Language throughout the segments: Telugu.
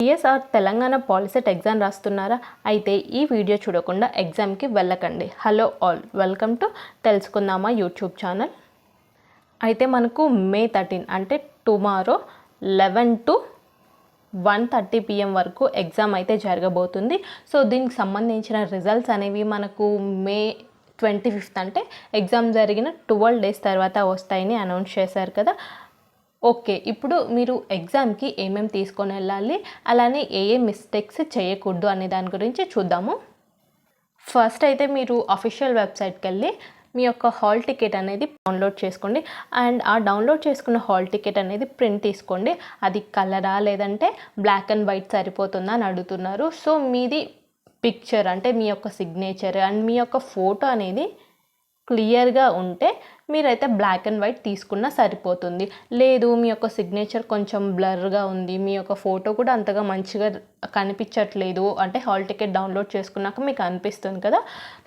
టీఎస్ఆర్ తెలంగాణ పాలిసెట్ ఎగ్జామ్ రాస్తున్నారా? అయితే ఈ వీడియో చూడకుండా ఎగ్జామ్కి వెళ్ళకండి. హలో ఆల్, వెల్కమ్ టు తెలుసుకుందామా యూట్యూబ్ ఛానల్. అయితే మనకు May 13 అంటే టుమారో 11 to 1:30 PM వరకు ఎగ్జామ్ అయితే జరగబోతుంది. సో దీనికి సంబంధించిన రిజల్ట్స్ అనేవి మనకు May 25 అంటే ఎగ్జామ్ జరిగిన 12 days తర్వాత వస్తాయని అనౌన్స్ చేశారు కదా. ఓకే, ఇప్పుడు మీరు ఎగ్జామ్కి ఏమేమి తీసుకొని వెళ్ళాలి, అలానే ఏ మిస్టేక్స్ చేయకూడదు అనే దాని గురించి చూద్దాము. ఫస్ట్ అయితే మీరు అఫీషియల్ వెబ్సైట్కి వెళ్ళి మీ యొక్క హాల్ టికెట్ అనేది డౌన్లోడ్ చేసుకోండి. అండ్ ఆ డౌన్లోడ్ చేసుకున్న హాల్ టికెట్ అనేది ప్రింట్ తీసుకోండి. అది కలరా లేదంటే బ్లాక్ అండ్ వైట్ సరిపోతుందా అని అడుగుతున్నారు. సో మీది పిక్చర్ అంటే మీ యొక్క సిగ్నేచర్ అండ్ మీ యొక్క ఫోటో అనేది క్లియర్గా ఉంటే మీరైతే బ్లాక్ అండ్ వైట్ తీసుకున్నా సరిపోతుంది. లేదు మీ యొక్క సిగ్నేచర్ కొంచెం బ్లర్గా ఉంది, మీ యొక్క ఫోటో కూడా అంతగా మంచిగా కనిపించట్లేదు అంటే హాల్ టికెట్ డౌన్లోడ్ చేసుకున్నాక మీకు అనిపిస్తుంది కదా.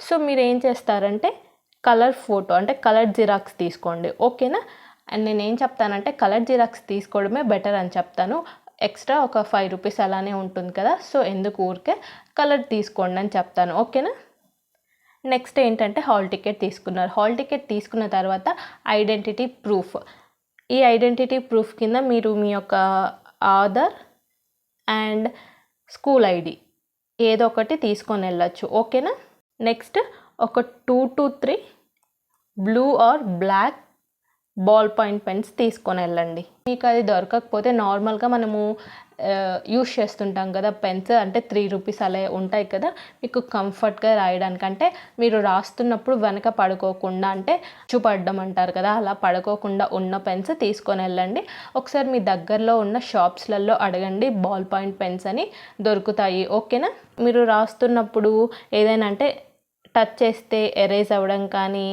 సో మీరు ఏం చేస్తారంటే కలర్ ఫోటో అంటే కలర్ జిరాక్స్ తీసుకోండి, ఓకేనా. అండ్ నేను ఏం చెప్తానంటే కలర్ జిరాక్స్ తీసుకోవడమే బెటర్ అని చెప్తాను. ఎక్స్ట్రా ఒక 5 రూపీస్ అలానే ఉంటుంది కదా, సో ఎందుకు ఊరికే కలర్ తీసుకోండి అని చెప్తాను, ఓకేనా. నెక్స్ట్ ఏంటంటే హాల్ టికెట్ తీసుకున్నారు. హాల్ టికెట్ తీసుకున్న తర్వాత ఐడెంటిటీ ప్రూఫ్. ఈ ఐడెంటిటీ ప్రూఫ్ కింద మీరు మీ యొక్క ఆధార్ అండ్ స్కూల్ ఐడి ఏదో ఒకటి తీసుకొని వెళ్ళచ్చు, ఓకేనా. నెక్స్ట్ ఒక 2 to 3 blue or black ball point pens తీసుకొని వెళ్ళండి. మీకు అది దొరకకపోతే నార్మల్గా మనము యూస్ చేస్తుంటాం కదా పెన్స్, అంటే 3 రూపీస్ అలా ఉంటాయి కదా, మీకు కంఫర్ట్గా రాయడానికి. అంటే మీరు రాస్తున్నప్పుడు వెనక పడుకోకుండా అంటే చూపడ్డం అంటారు కదా, అలా పడుకోకుండా ఉన్న పెన్స్ తీసుకొని వెళ్ళండి. ఒకసారి మీ దగ్గరలో ఉన్న షాప్స్లలో అడగండి, బాల్ పాయింట్ పెన్స్ అని దొరుకుతాయి, ఓకేనా. మీరు రాస్తున్నప్పుడు ఏదైనా అంటే టచ్ చేస్తే ఎరేజ్ అవ్వడం కానీ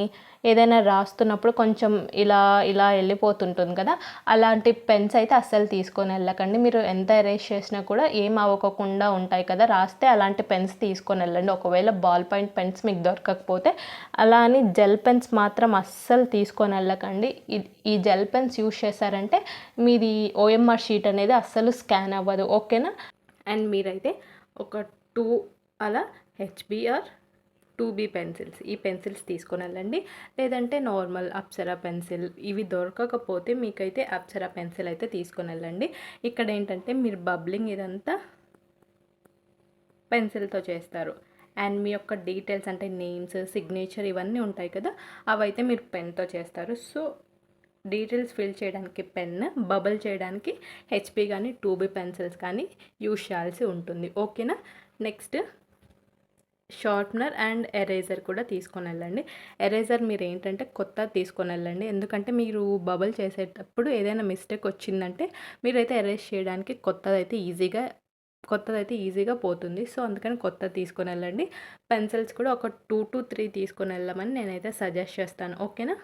ఏదైనా రాస్తున్నప్పుడు కొంచెం ఇలా ఇలా వెళ్ళిపోతుంటుంది కదా, అలాంటి పెన్స్ అయితే అస్సలు తీసుకొని వెళ్ళకండి. మీరు ఎంత ఎరేజ్ చేసినా కూడా ఏం అవ్వకుండా ఉంటాయి కదా రాస్తే, అలాంటి పెన్స్ తీసుకొని వెళ్ళండి. ఒకవేళ బాల్ పాయింట్ పెన్స్ మీకు దొరకకపోతే అలా అని జెల్ పెన్స్ మాత్రం అస్సలు తీసుకొని వెళ్ళకండి. ఈ జెల్ పెన్స్ యూస్ చేశారంటే మీది OMR షీట్ అనేది అస్సలు స్కాన్ అవ్వదు, ఓకేనా. అండ్ మీరైతే ఒక 2 అలా HB or 2B పెన్సిల్స్, ఈ పెన్సిల్స్ తీసుకొని వెళ్ళండి. లేదంటే నార్మల్ అప్సరా పెన్సిల్, ఇవి దొరకకపోతే మీకైతే అప్సరా పెన్సిల్ అయితే తీసుకొని వెళ్ళండి. ఇక్కడ ఏంటంటే మీరు బబ్లింగ్ ఇదంతా పెన్సిల్తో చేస్తారు. అండ్ మీ యొక్క డీటెయిల్స్ అంటే నేమ్స్, సిగ్నేచర్ ఇవన్నీ ఉంటాయి కదా, అవైతే మీరు పెన్తో చేస్తారు. సో డీటెయిల్స్ ఫిల్ చేయడానికి పెన్, బబుల్ చేయడానికి HB కానీ 2B పెన్సిల్స్ కానీ యూజ్ చేయాల్సి ఉంటుంది, ఓకేనా. నెక్స్ట్ షార్ప్నర్ అండ్ ఎరేజర్ కూడా తీసుకొని వెళ్ళండి. ఎరేజర్ మీరు ఏంటంటే కొత్త తీసుకొని వెళ్ళండి, ఎందుకంటే మీరు బబుల్ చేసేటప్పుడు ఏదైనా మిస్టేక్ వచ్చిందంటే మీరైతే ఎరేజ్ చేయడానికి కొత్తదైతే ఈజీగా పోతుంది. సో అందుకని కొత్తది తీసుకొని వెళ్ళండి. పెన్సిల్స్ కూడా ఒక 2 to 3 తీసుకొని వెళ్ళమని నేనైతే సజెస్ట్ చేస్తాను, ఓకేనా.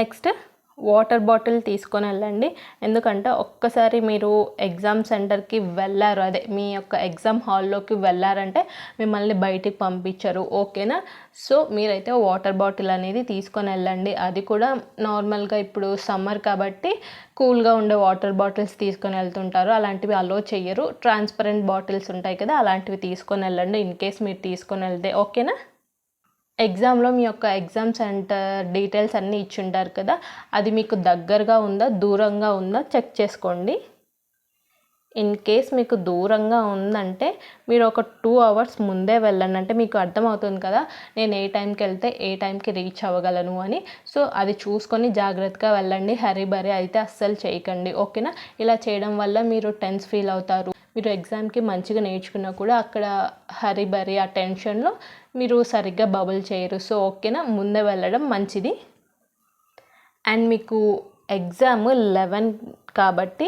నెక్స్ట్ వాటర్ బాటిల్ తీసుకొని వెళ్ళండి, ఎందుకంటే ఒక్కసారి మీరు ఎగ్జామ్ సెంటర్కి వెళ్ళారు, అదే మీ యొక్క ఎగ్జామ్ హాల్లోకి వెళ్ళారంటే మిమ్మల్ని బయటికి పంపించరు, ఓకేనా. సో మీరైతే వాటర్ బాటిల్ అనేది తీసుకొని వెళ్ళండి. అది కూడా నార్మల్గా ఇప్పుడు సమ్మర్ కాబట్టి కూల్గా ఉండే వాటర్ బాటిల్స్ తీసుకొని వెళ్తుంటారు, అలాంటివి అలో చెయ్యరు. ట్రాన్స్పరెంట్ బాటిల్స్ ఉంటాయి కదా, అలాంటివి తీసుకొని వెళ్ళండి ఇన్ కేస్ మీరు తీసుకొని వెళ్తే, ఓకేనా. ఎగ్జామ్లో మీ యొక్క ఎగ్జామ్ సెంటర్ డీటెయిల్స్ అన్నీ ఇచ్చుంటారు కదా, అది మీకు దగ్గరగా ఉందా దూరంగా ఉందా చెక్ చేసుకోండి. ఇన్ కేస్ మీకు దూరంగా ఉందంటే మీరు ఒక 2 hours ముందే వెళ్ళండి, అంటే మీకు అర్థమవుతుంది కదా నేను ఏ టైంకి వెళ్తే ఏ టైంకి రీచ్ అవ్వగలను అని. సో అది చూసుకొని జాగ్రత్తగా వెళ్ళండి, హరీ బరీ అయితే అస్సలు చేయకండి, ఓకేనా. ఇలా చేయడం వల్ల మీరు టెన్స్ ఫీల్ అవుతారు. మీరు ఎగ్జామ్కి మంచిగా నేర్చుకున్నా కూడా అక్కడ హరీ బరీ ఆ టెన్షన్లో మీరు సరిగ్గా బబుల్ చేయరు. సో ఓకేనా, ముందే వెళ్ళడం మంచిది. అండ్ మీకు ఎగ్జామ్ 11 కాబట్టి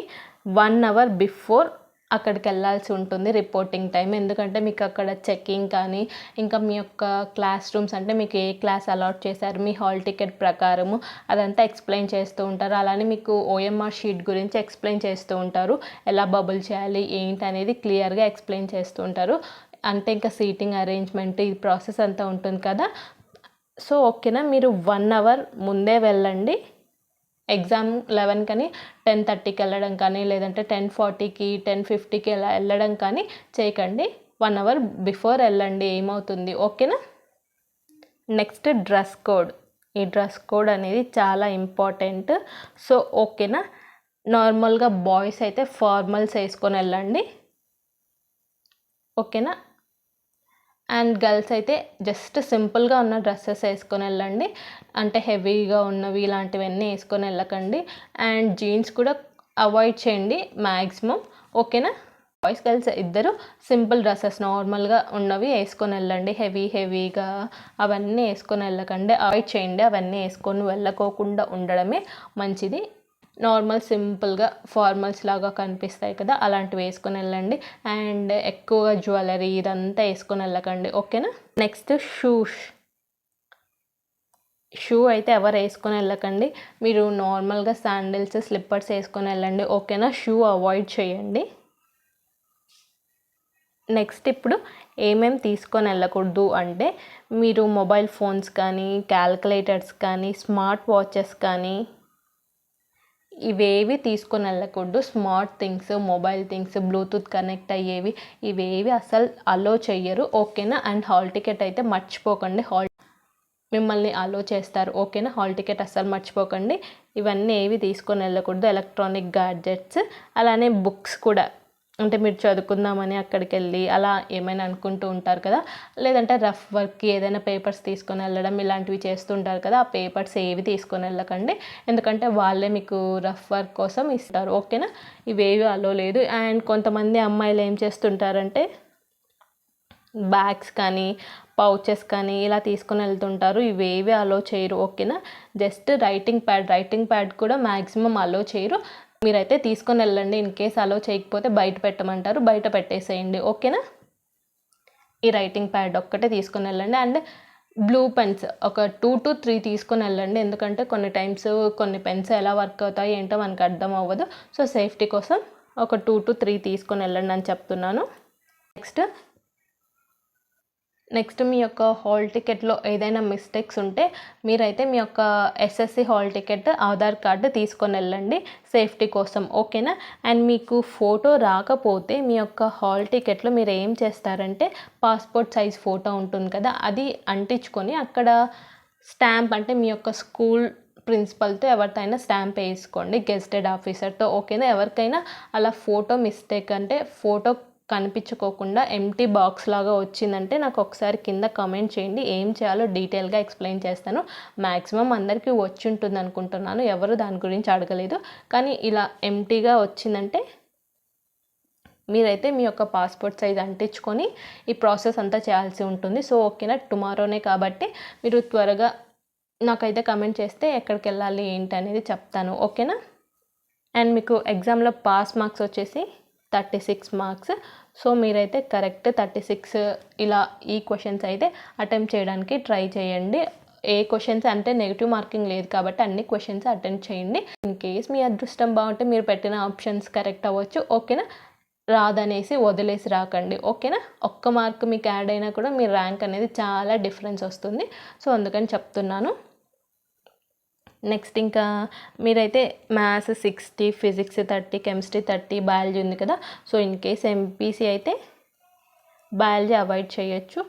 1 hour బిఫోర్ అక్కడికి వెళ్ళాల్సి ఉంటుంది రిపోర్టింగ్ టైం, ఎందుకంటే మీకు అక్కడ చెకింగ్ కానీ ఇంకా మీ యొక్క క్లాస్ రూమ్స్ అంటే మీకు ఏ క్లాస్ అలాట్ చేశారు మీ హాల్ టికెట్ ప్రకారము అదంతా ఎక్స్ప్లెయిన్ చేస్తూ ఉంటారు. అలానే మీకు OMR షీట్ గురించి ఎక్స్ప్లెయిన్ చేస్తూ ఉంటారు, ఎలా బబుల్ చేయాలి ఏంటి అనేది క్లియర్గా ఎక్స్ప్లెయిన్ చేస్తూ ఉంటారు. అంటే ఇంకా సీటింగ్ అరేంజ్మెంట్ ఈ ప్రాసెస్ అంతా ఉంటుంది కదా. సో ఓకేనా, మీరు 1 hour ముందే వెళ్ళండి. ఎగ్జామ్ 11 కని 10:30కి వెళ్ళడం కానీ లేదంటే 10:40కి 10:50కి అలా వెళ్ళడం కానీ చేయకండి. 1 అవర్ బిఫోర్ వెళ్ళండి. ఏమవుతుంది ఓకేనా. Next dress code. ఈ డ్రెస్ కోడ్ అనేది చాలా ఇంపార్టెంట్. సో ఓకేనా. నార్మల్గా బాయ్స్ అయితే ఫార్మల్స్ వేసుకొని వెళ్ళండి ఓకేనా. అండ్ గర్ల్స్ అయితే జస్ట్ సింపుల్గా ఉన్న డ్రెస్సెస్ వేసుకొని వెళ్ళండి. అంటే హెవీగా ఉన్నవి ఇలాంటివన్నీ వేసుకొని వెళ్ళకండి. అండ్ జీన్స్ కూడా అవాయిడ్ చేయండి మ్యాక్సిమం ఓకేనా. బాయ్స్ గర్ల్స్ ఇద్దరు సింపుల్ డ్రెస్సెస్ నార్మల్గా ఉన్నవి వేసుకొని వెళ్ళండి. హెవీగా అవన్నీ వేసుకొని వెళ్ళకండి. అవాయిడ్ చేయండి. అవన్నీ వేసుకొని వెళ్ళకోకుండా ఉండడమే మంచిది. నార్మల్ సింపుల్గా ఫార్మల్స్ లాగా కనిపిస్తాయి కదా, అలాంటివి వేసుకొని వెళ్ళండి. అండ్ ఎక్కువగా జ్యువెలరీ ఇదంతా వేసుకొని వెళ్ళకండి ఓకేనా. నెక్స్ట్ షూ అయితే ఎవరు వేసుకొని వెళ్ళకండి. మీరు నార్మల్గా శాండిల్స్ స్లిప్పర్స్ వేసుకొని వెళ్ళండి ఓకేనా. షూ అవాయిడ్ చేయండి. నెక్స్ట్ ఇప్పుడు ఏమేమి తీసుకొని వెళ్ళకూడదు అంటే మీరు మొబైల్ ఫోన్స్ కానీ క్యాల్కులేటర్స్ కానీ స్మార్ట్ వాచెస్ కానీ ఇవేవి తీసుకొని వెళ్ళకూడదు. Smart things, mobile things, Bluetooth connect అయ్యేవి ఇవేవి అసలు అలో చెయ్యరు ఓకేనా. అండ్ హాల్ టికెట్ అయితే మర్చిపోకండి. మిమ్మల్ని అలో చేస్తారు ఓకేనా. హాల్ టికెట్ అస్సలు మర్చిపోకండి. ఇవన్నీ ఏవి తీసుకొని వెళ్ళకూడదు. ఎలక్ట్రానిక్ గ్యాడ్జెట్స్, అలానే బుక్స్ కూడా. అంటే మీరు చదువుకుందామని అక్కడికి వెళ్ళి అలా ఏమైనా అనుకుంటూ ఉంటారు కదా, లేదంటే రఫ్ వర్క్కి ఏదైనా పేపర్స్ తీసుకొని వెళ్ళడం ఇలాంటివి చేస్తుంటారు కదా, ఆ పేపర్స్ ఏవి తీసుకొని వెళ్ళకండి. ఎందుకంటే వాళ్ళే మీకు రఫ్ వర్క్ కోసం ఇస్తారు ఓకేనా. ఇవేవి అలో లేదు. అండ్ కొంతమంది అమ్మాయిలు ఏం చేస్తుంటారంటే బ్యాగ్స్ కానీ పౌచెస్ కానీ ఇలా తీసుకొని వెళ్తుంటారు. ఇవేవి అలో చేయరు ఓకేనా. జస్ట్ రైటింగ్ ప్యాడ్ కూడా మ్యాక్సిమం అలో చేయరు. మీరైతే తీసుకొని వెళ్ళండి. ఇన్ కేస్ అలో చేయకపోతే బయట పెట్టమంటారు, బయట పెట్టేసేయండి ఓకేనా. ఈ రైటింగ్ ప్యాడ్ ఒక్కటే తీసుకొని వెళ్ళండి. అండ్ బ్లూ పెన్స్ ఒక 2 to 3 తీసుకొని వెళ్ళండి. ఎందుకంటే కొన్ని టైమ్స్ కొన్ని పెన్స్ ఎలా వర్క్ అవుతాయి ఏంటో మనకు అర్థం అవ్వదు. సో సేఫ్టీ కోసం ఒక 2 to 3 తీసుకొని వెళ్ళండి అని చెప్తున్నాను. నెక్స్ట్ మీ యొక్క హాల్ టికెట్లో ఏదైనా మిస్టేక్స్ ఉంటే మీరైతే మీ యొక్క SSC hall ticket, Aadhaar card తీసుకొని వెళ్ళండి సేఫ్టీ కోసం ఓకేనా. అండ్ మీకు ఫోటో రాకపోతే మీ యొక్క హాల్ టికెట్లో మీరు ఏం చేస్తారంటే పాస్పోర్ట్ సైజ్ ఫోటో ఉంటుంది కదా, అది అంటించుకొని అక్కడ స్టాంప్, అంటే మీ యొక్క స్కూల్ ప్రిన్సిపల్తో ఎవరితోనైనా స్టాంప్ వేసుకోండి, గెజిటెడ్ ఆఫీసర్తో ఓకేనా. ఎవరికైనా అలా ఫోటో మిస్టేక్ అంటే ఫోటో కనిపించుకోకుండా ఎంటీ బాక్స్ లాగా వచ్చిందంటే నాకు ఒకసారి కింద కామెంట్ చేయండి. ఏం చేయాలో డీటెయిల్గా ఎక్స్ప్లెయిన్ చేస్తాను. మ్యాక్సిమం అందరికీ వచ్చి ఉంటుంది అనుకుంటున్నాను, ఎవరు దాని గురించి అడగలేదు. కానీ ఇలా ఎంటీగా వచ్చిందంటే మీరైతే మీ యొక్క పాస్పోర్ట్ సైజ్ అంటించుకొని ఈ ప్రాసెస్ అంతా చేయాల్సి ఉంటుంది. సో ఓకేనా. టుమారోనే కాబట్టి మీరు త్వరగా నాకైతే కమెంట్ చేస్తే ఎక్కడికి వెళ్ళాలి ఏంటి అనేది చెప్తాను ఓకేనా. అండ్ మీకు ఎగ్జామ్లో పాస్ మార్క్స్ వచ్చేసి 36 మార్క్స్. సో మీరైతే కరెక్ట్ 36 ఇలా ఈ క్వశ్చన్స్ అయితే అటెంప్ట్ చేయడానికి ట్రై చేయండి. ఏ క్వశ్చన్స్ అంటే నెగిటివ్ మార్కింగ్ లేదు కాబట్టి అన్ని క్వశ్చన్స్ అటెంప్ట్ చేయండి. ఇన్ కేస్ మీ అదృష్టం బాగుంటే మీరు పెట్టిన ఆప్షన్స్ కరెక్ట్ అవ్వచ్చు ఓకేనా. రాదనేసి వదిలేసి రాకండి ఓకేనా. ఒక్క మార్క్ మీకు యాడ్ అయినా కూడా మీ ర్యాంక్ అనేది చాలా డిఫరెన్స్ వస్తుంది. సో అందుకని చెప్తున్నాను. నెక్స్ట్ ఇంకా మీరైతే మ్యాథ్స్ 60, ఫిజిక్స్ 30, కెమిస్ట్రీ 30, బయాలజీ ఉంది కదా. సో ఇన్ కేస్ ఎంపీసీ అయితే బయాలజీ అవాయిడ్ చేయొచ్చు.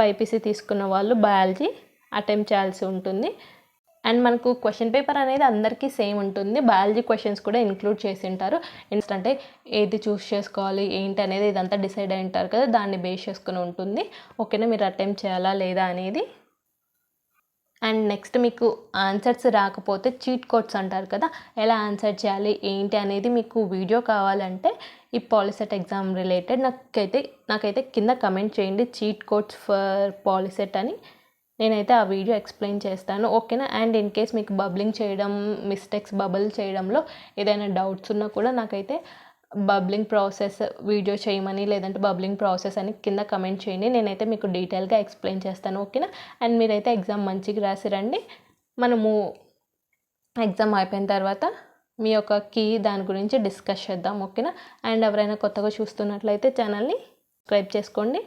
బైపీసీ తీసుకున్న వాళ్ళు బయాలజీ అటెంప్ట్ చేయాల్సి ఉంటుంది. అండ్ మనకు క్వశ్చన్ పేపర్ అనేది అందరికీ సేమ్ ఉంటుంది. బయాలజీ క్వశ్చన్స్ కూడా ఇంక్లూడ్ చేసి ఉంటారు. ఎందుకంటే ఏది చూస్ చేసుకోవాలి ఏంటి అనేది ఇదంతా డిసైడ్ అయి ఉంటారు కదా, దాన్ని బేస్ చేసుకుని ఉంటుంది ఓకేనా. మీరు అటెంప్ట్ చేయాలా లేదా అనేది. అండ్ నెక్స్ట్ మీకు ఆన్సర్స్ రాకపోతే చీట్ కోడ్స్ అంటారు కదా, ఎలా ఆన్సర్ చేయాలి ఏంటి అనేది మీకు వీడియో కావాలంటే ఈ పాలిసెట్ ఎగ్జామ్ రిలేటెడ్ నాకైతే కింద కమెంట్ చేయండి, చీట్ కోడ్స్ ఫర్ పాలిసెట్ అని. నేనైతే ఆ వీడియో ఎక్స్ప్లెయిన్ చేస్తాను ఓకేనా. అండ్ ఇన్ కేస్ మీకు బబ్లింగ్ చేయడం, మిస్టేక్స్ బబుల్ చేయడంలో ఏదైనా డౌట్స్ ఉన్నా కూడా నాకైతే బబ్లింగ్ ప్రాసెస్ వీడియో చేయమని లేదంటే బబ్లింగ్ ప్రాసెస్ అని కింద కమెంట్ చేయండి. నేనైతే మీకు డీటెయిల్గా ఎక్స్ప్లెయిన్ చేస్తాను ఓకేనా. అండ్ మీరైతే ఎగ్జామ్ మంచిగా రాసిరండి. మనము ఎగ్జామ్ అయిపోయిన తర్వాత మీ యొక్క కీ దాని గురించి డిస్కస్ చేద్దాం ఓకేనా. అండ్ ఎవరైనా కొత్తగా చూస్తున్నట్లయితే ఛానల్ని సబ్స్క్రైబ్ చేసుకోండి.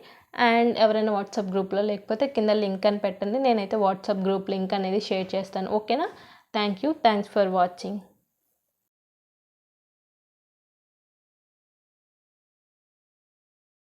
అండ్ ఎవరైనా వాట్సాప్ గ్రూప్లో లేకపోతే కింద లింక్ అని పెట్టండి, నేనైతే వాట్సాప్ గ్రూప్ లింక్ అనేది షేర్ చేస్తాను ఓకేనా. Thanks for watching.